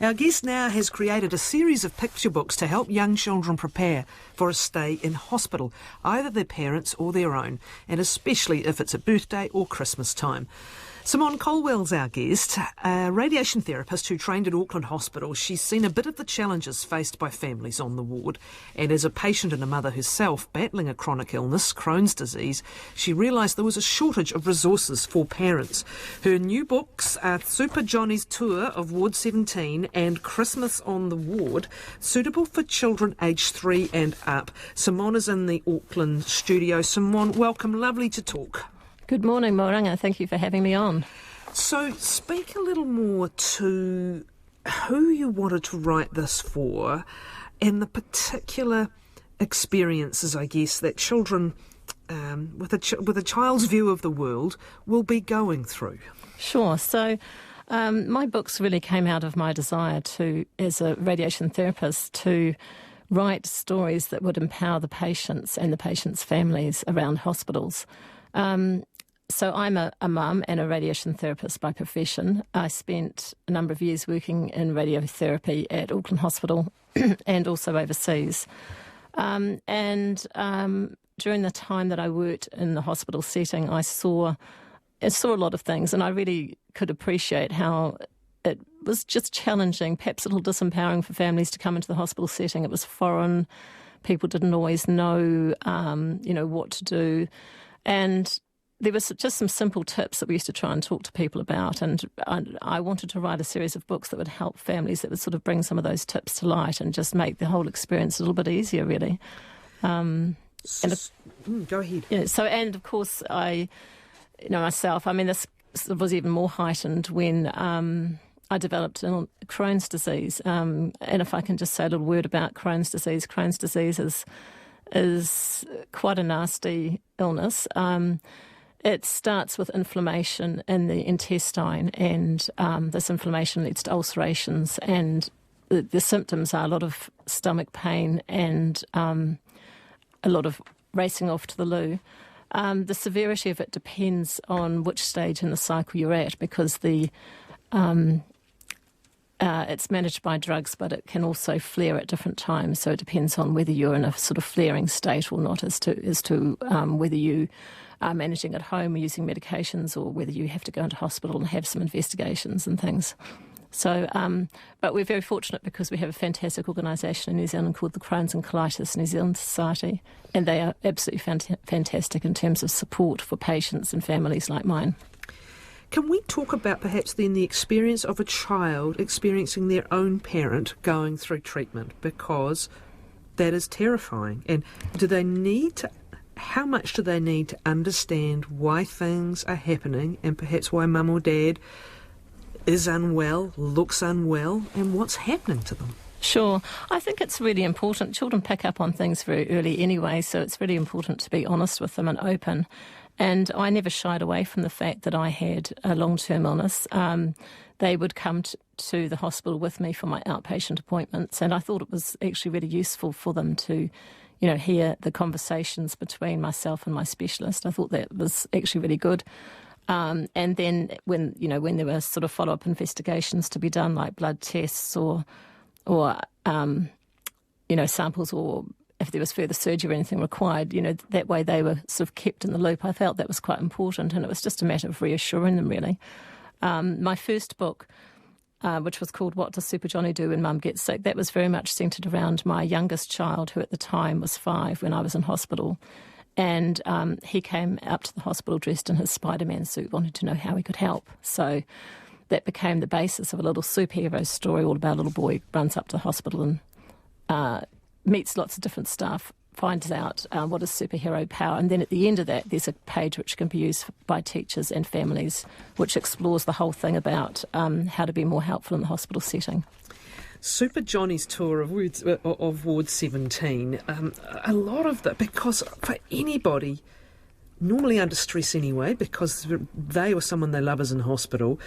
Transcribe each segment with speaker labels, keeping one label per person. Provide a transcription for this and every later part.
Speaker 1: Our guest now has created a series of picture books to help young children prepare for a stay in hospital, either their parents' or their own, and especially if it's a birthday or Christmas time. Simone Colwell's our guest, a radiation therapist who trained at Auckland Hospital. She's seen a bit of the challenges faced by families on the ward, and as a patient and a mother herself battling a chronic illness, Crohn's disease, she realised there was a shortage of resources for parents. Her new books are Super Johnny's Tour of Ward 17 and Christmas on the Ward, suitable for children aged 3 and up. Simone is in the Auckland studio. Simone, welcome, lovely to talk.
Speaker 2: Good morning, Moranga. Thank you for having me on.
Speaker 1: So speak a little more to who you wanted to write this for and the particular experiences, I guess, that children with a child's view of the world will be going through.
Speaker 2: Sure. So my books really came out of my desire to, as a radiation therapist, to write stories that would empower the patients and the patients' families around hospitals. So I'm a mum and a radiation therapist by profession. I spent a number of years working in radiotherapy at Auckland Hospital and also overseas. And during the time that I worked in the hospital setting, I saw a lot of things, and I really could appreciate how it was just challenging, perhaps a little disempowering for families to come into the hospital setting. It was foreign. People didn't always know, what to do. And there was just some simple tips that we used to try and talk to people about, and I wanted to write a series of books that would help families, that would sort of bring some of those tips to light and just make the whole experience a little bit easier, really.
Speaker 1: Go ahead.
Speaker 2: Yeah, so, and of course, myself, this was even more heightened when I developed Crohn's disease. And if I can just say a little word about Crohn's disease is quite a nasty illness. It starts with inflammation in the intestine, and this inflammation leads to ulcerations, and the symptoms are a lot of stomach pain and a lot of racing off to the loo. The severity of it depends on which stage in the cycle you're at, because it's managed by drugs, but it can also flare at different times. So it depends on whether you're in a sort of flaring state or not, as to whether you are managing at home or using medications, or whether you have to go into hospital and have some investigations and things. So, but we're very fortunate because we have a fantastic organisation in New Zealand called the Crohn's and Colitis New Zealand Society, and they are absolutely fantastic in terms of support for patients and families like mine.
Speaker 1: Can we talk about perhaps then the experience of a child experiencing their own parent going through treatment, because that is terrifying? And how much do they need to understand why things are happening, and perhaps why mum or dad is unwell, looks unwell, and what's happening to them?
Speaker 2: Sure. I think it's really important. Children pick up on things very early anyway, so it's really important to be honest with them and open. And I never shied away from the fact that I had a long-term illness. They would come to the hospital with me for my outpatient appointments, and I thought it was actually really useful for them to, hear the conversations between myself and my specialist. I thought that was actually really good. And then when there were sort of follow-up investigations to be done, like blood tests or samples, or if there was further surgery or anything required, that way they were sort of kept in the loop. I felt that was quite important, and it was just a matter of reassuring them, really. My first book, which was called What Does Super Johnny Do When Mum Gets Sick, that was very much centred around my youngest child, who at the time was 5 when I was in hospital. And he came up to the hospital dressed in his Spider-Man suit, wanted to know how he could help. So that became the basis of a little superhero story all about a little boy who runs up to the hospital and meets lots of different staff, finds out what is superhero power. And then at the end of that, there's a page which can be used by teachers and families, which explores the whole thing about how to be more helpful in the hospital setting.
Speaker 1: Super Johnny's Tour of Ward 17, a lot of that, because for anybody, normally under stress anyway, because they or someone they love is in hospital,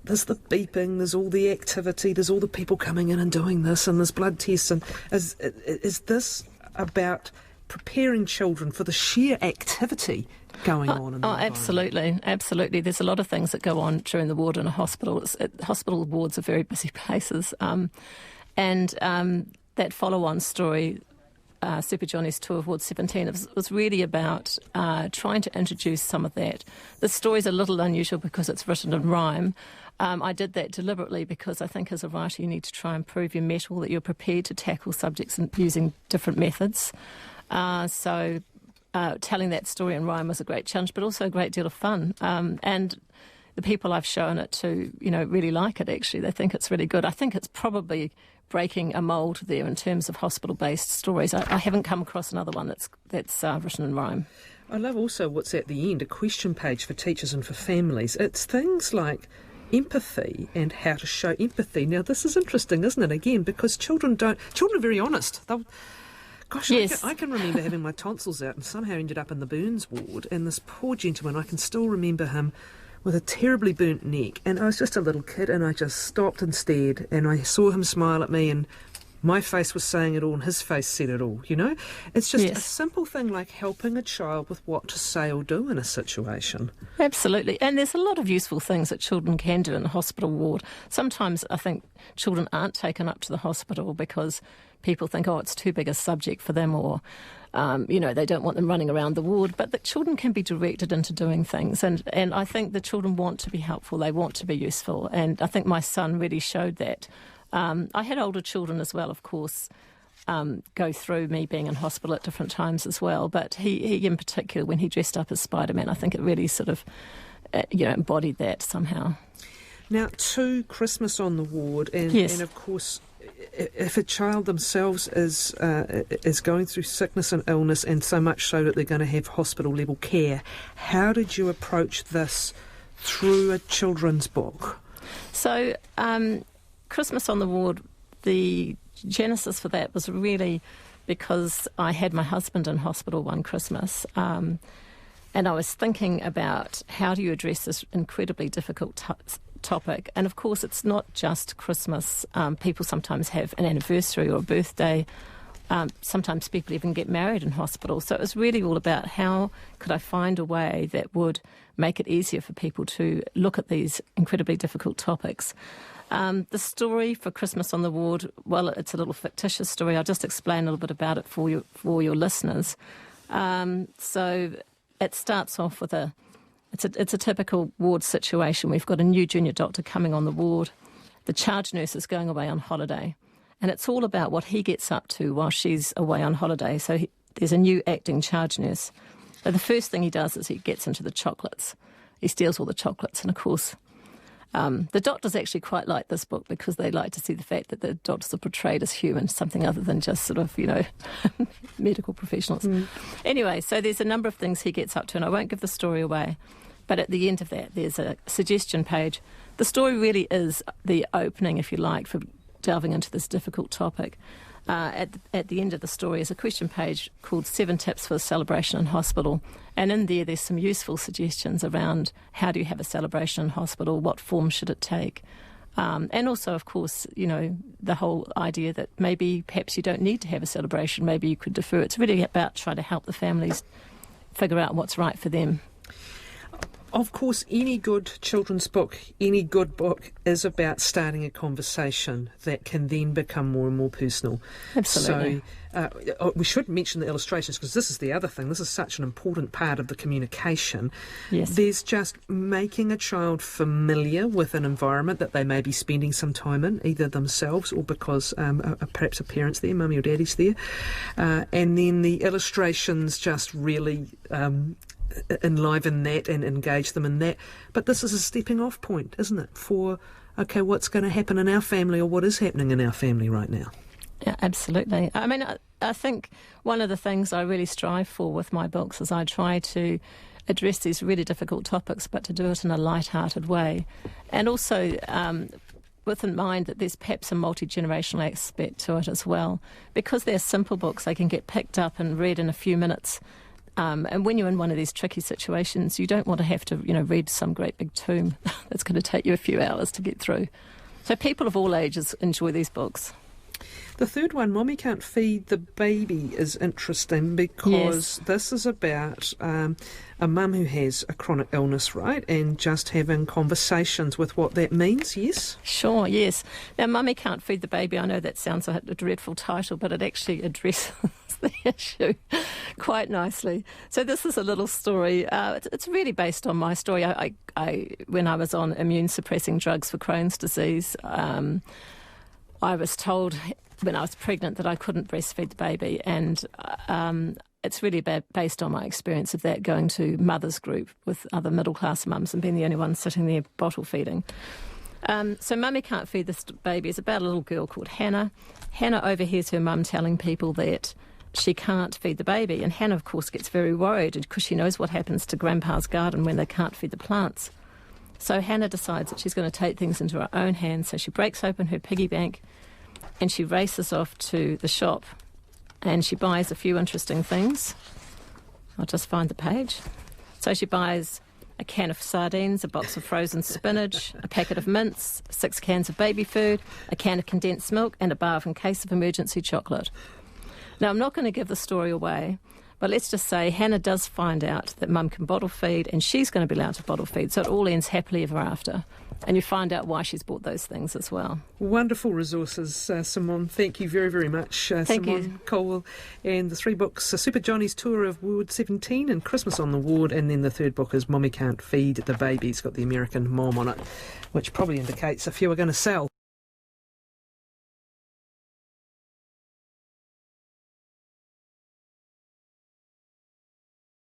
Speaker 1: there's the beeping, there's all the activity, there's all the people coming in and doing this, and there's blood tests. And is this about preparing children for the sheer activity going on in the environment?
Speaker 2: Absolutely. There's a lot of things that go on during the ward in a hospital. Hospital wards are very busy places. That follow-on story, Super Johnny's Tour of Ward 17, was really about trying to introduce some of that. The story's a little unusual because it's written in rhyme. I did that deliberately because I think as a writer you need to try and prove your mettle, that you're prepared to tackle subjects using different methods. So telling that story in rhyme was a great challenge, but also a great deal of fun. And the people I've shown it to, really like it, actually. They think it's really good. I think it's probably breaking a mould there in terms of hospital-based stories. I haven't come across another one that's written in rhyme.
Speaker 1: I love also what's at the end, a question page for teachers and for families. It's things like empathy and how to show empathy. Now, this is interesting, isn't it, again, because children are very honest.
Speaker 2: Yes.
Speaker 1: I can remember having my tonsils out and somehow ended up in the burns ward, and this poor gentleman, I can still remember him with a terribly burnt neck, and I was just a little kid, and I just stopped and stared, and I saw him smile at me, and my face was saying it all, and his face said it all, It's just a simple thing like helping a child with what to say or do in a situation.
Speaker 2: Absolutely. And there's a lot of useful things that children can do in a hospital ward. Sometimes I think children aren't taken up to the hospital because people think, it's too big a subject for them, or, they don't want them running around the ward. But the children can be directed into doing things. And I think the children want to be helpful. They want to be useful. And I think my son really showed that. I had older children as well, of course, go through me being in hospital at different times as well. But he in particular, when he dressed up as Spider-Man, I think it really sort of, embodied that somehow.
Speaker 1: Now, to Christmas on the ward, and of course, if a child themselves is going through sickness and illness, and so much so that they're going to have hospital-level care, how did you approach this through a children's book? So,
Speaker 2: Christmas on the ward, the genesis for that was really because I had my husband in hospital one Christmas, and I was thinking about how do you address this incredibly difficult topic. And of course it's not just Christmas. People sometimes have an anniversary or a birthday. Sometimes people even get married in hospital. So it was really all about how could I find a way that would make it easier for people to look at these incredibly difficult topics. The story for Christmas on the ward, well, it's a little fictitious story. I'll just explain a little bit about it for your listeners. So it starts off with it's a typical ward situation. We've got a new junior doctor coming on the ward. The charge nurse is going away on holiday. And it's all about what he gets up to while she's away on holiday. So there's a new acting charge nurse. So the first thing he does is he gets into the chocolates. He steals all the chocolates, and of course the doctors actually quite like this book because they like to see the fact that the doctors are portrayed as human, something other than just sort of, medical professionals. Anyway, so there's a number of things he gets up to, and I won't give the story away. But at the end of that, there's a suggestion page. The story really is the opening, if you like, for delving into this difficult topic. At the end of the story is a question page called 7 Tips for a Celebration in Hospital. And in there's some useful suggestions around how do you have a celebration in hospital, what form should it take. And also, of course, the whole idea that maybe perhaps you don't need to have a celebration, maybe you could defer. It's really about trying to help the families figure out what's right for them.
Speaker 1: Of course, any good children's book, any good book is about starting a conversation that can then become more and more personal.
Speaker 2: Absolutely.
Speaker 1: So we should mention the illustrations because this is the other thing. This is such an important part of the communication.
Speaker 2: Yes.
Speaker 1: There's just making a child familiar with an environment that they may be spending some time in, either themselves or because perhaps a parent's there, mummy or daddy's there. And then the illustrations just really enliven that and engage them in that. But this is a stepping off point, isn't it, for, okay, what's going to happen in our family or what is happening in our family right now?
Speaker 2: Yeah, absolutely. I mean, I think one of the things I really strive for with my books is I try to address these really difficult topics, but to do it in a light-hearted way. And also with in mind that there's perhaps a multi-generational aspect to it as well. Because they're simple books, they can get picked up and read in a few minutes. And when you're in one of these tricky situations, you don't want to have to, read some great big tome that's going to take you a few hours to get through. So people of all ages enjoy these books.
Speaker 1: The third one, Mommy Can't Feed the Baby, is interesting because this is about a mum who has a chronic illness, right? And just having conversations with what that means, yes?
Speaker 2: Sure, yes. Now, Mummy Can't Feed the Baby, I know that sounds like a dreadful title, but it actually addresses the issue quite nicely. So this is a little story. It's really based on my story. When I was on immune-suppressing drugs for Crohn's disease, I was told when I was pregnant that I couldn't breastfeed the baby, and it's really based on my experience of that, going to mothers group with other middle-class mums and being the only one sitting there bottle feeding. So Mummy Can't Feed This Baby is about a little girl called Hannah. Hannah overhears her mum telling people that she can't feed the baby, and Hannah, of course, gets very worried because she knows what happens to Grandpa's garden when they can't feed the plants. So Hannah decides that she's going to take things into her own hands, so she breaks open her piggy bank and she races off to the shop and she buys a few interesting things. I'll just find the page. So she buys a can of sardines, a box of frozen spinach, a packet of mints, 6 cans of baby food, a can of condensed milk, and a bar in case of emergency chocolate. Now, I'm not going to give the story away, but let's just say Hannah does find out that Mum can bottle feed and she's going to be allowed to bottle feed, so it all ends happily ever after. And you find out why she's bought those things as well.
Speaker 1: Wonderful resources, Simone. Thank you very, very much,
Speaker 2: Thank
Speaker 1: Simone
Speaker 2: you.
Speaker 1: Colwell. And the 3 books, Super Johnny's Tour of Ward 17 and Christmas on the Ward, and then the 3rd book is Mommy Can't Feed the Baby. It's got the American mom on it, which probably indicates a few are going to sell.